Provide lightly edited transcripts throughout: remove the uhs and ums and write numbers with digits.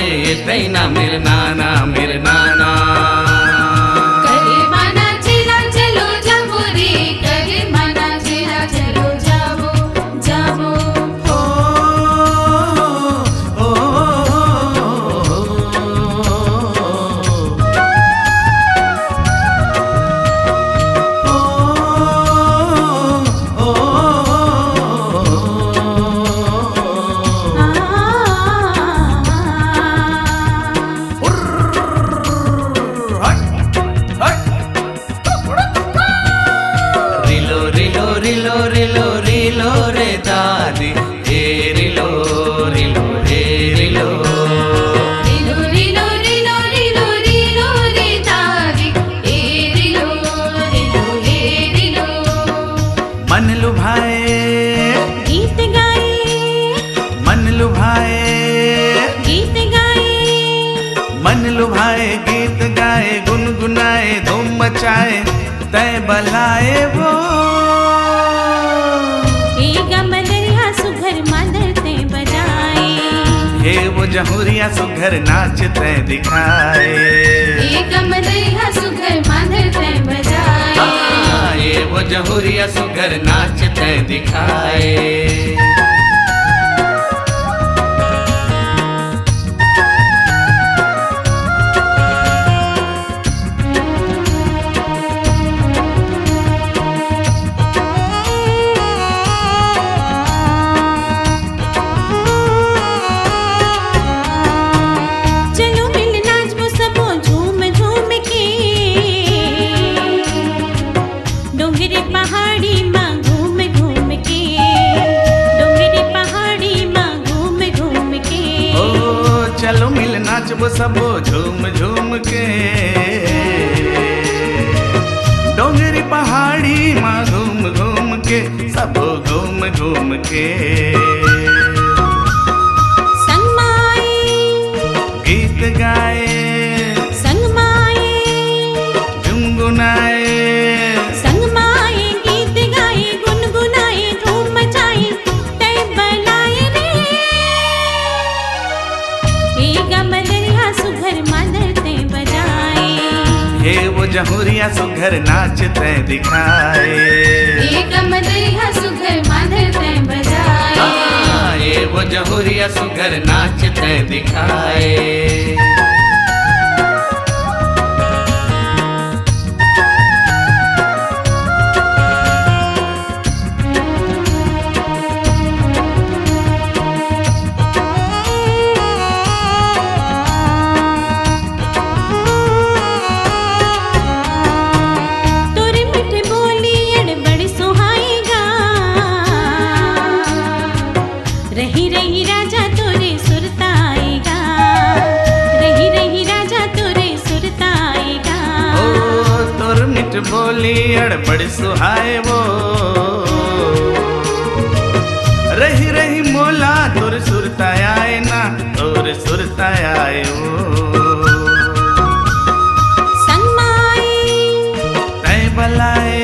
ये तैना मेरे नाना मेरे नाना। करे मना चला चलो जाबो रे, करे मना चला चलो जाबो जाबो। रिलो रे दादी हे रिलो रिलो हे रिलो। रिलो रिलो रिलो रिलो रिलो रे दादी हे रिलो रिलो हे रिलो। मन लुभाए गीत गाए, मन लुभाए गीत गाए, मन लुभाए गीत गाए गुनगुनाए धूम मचाए तय बलाए वो। वो जहुरिया सुघर नाचते दिखाए, ये कमरिया सुघर मांदते बजाए। ये वो जहुरिया सुघर नाचते दिखाए। चलो मिल नाचबो सबो झूम झूम के, डोंगरी पहाड़ी माँ घूम घूम के सबो घूम घूम के। संगमाए गीत गाए, संगमाए गुनगुनाए, संगमाए गीत गाए गुनगुनाए धूम मचाए तय बलाए रे। ये गमरिया सुघर मांदते बजाए, ये वो जहुरिया सुघर नाचते दिखाए। ये गमरिया सुघर मांदते बजाए, ये वो जहुरिया सुघर नाचते दिखाए। रही रही राजा तोरे सुरताएगा, रही रही राजा तोरे सुरताएगा। ओ तोर मिठ बोली अड़बड़ सुहाए वो, रही रही मोला तोर सुरताए ना तोर सुरताए वो। संगमाए तय बलाए,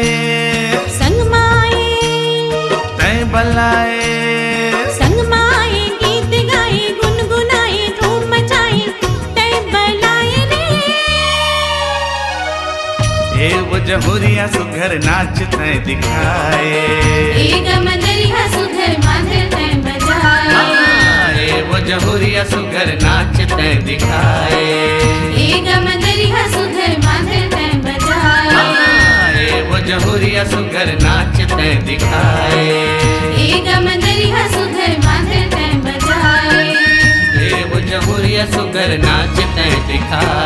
संगमाए तय बलाए, वो जहुरिया सुघर नाचते दिखाए। ये गमरिया सुघर मांदते बजाए, ये वो जहुरिया सुघर नाचते दिखाए। ये गमरिया सुघर मांदते बजाए, ये वो जहुरिया सुघर नाचते दिखाए। ये गमरिया सुघर मांदते बजाए, ये वो जहुरिया सुघर नाचते दिखाए।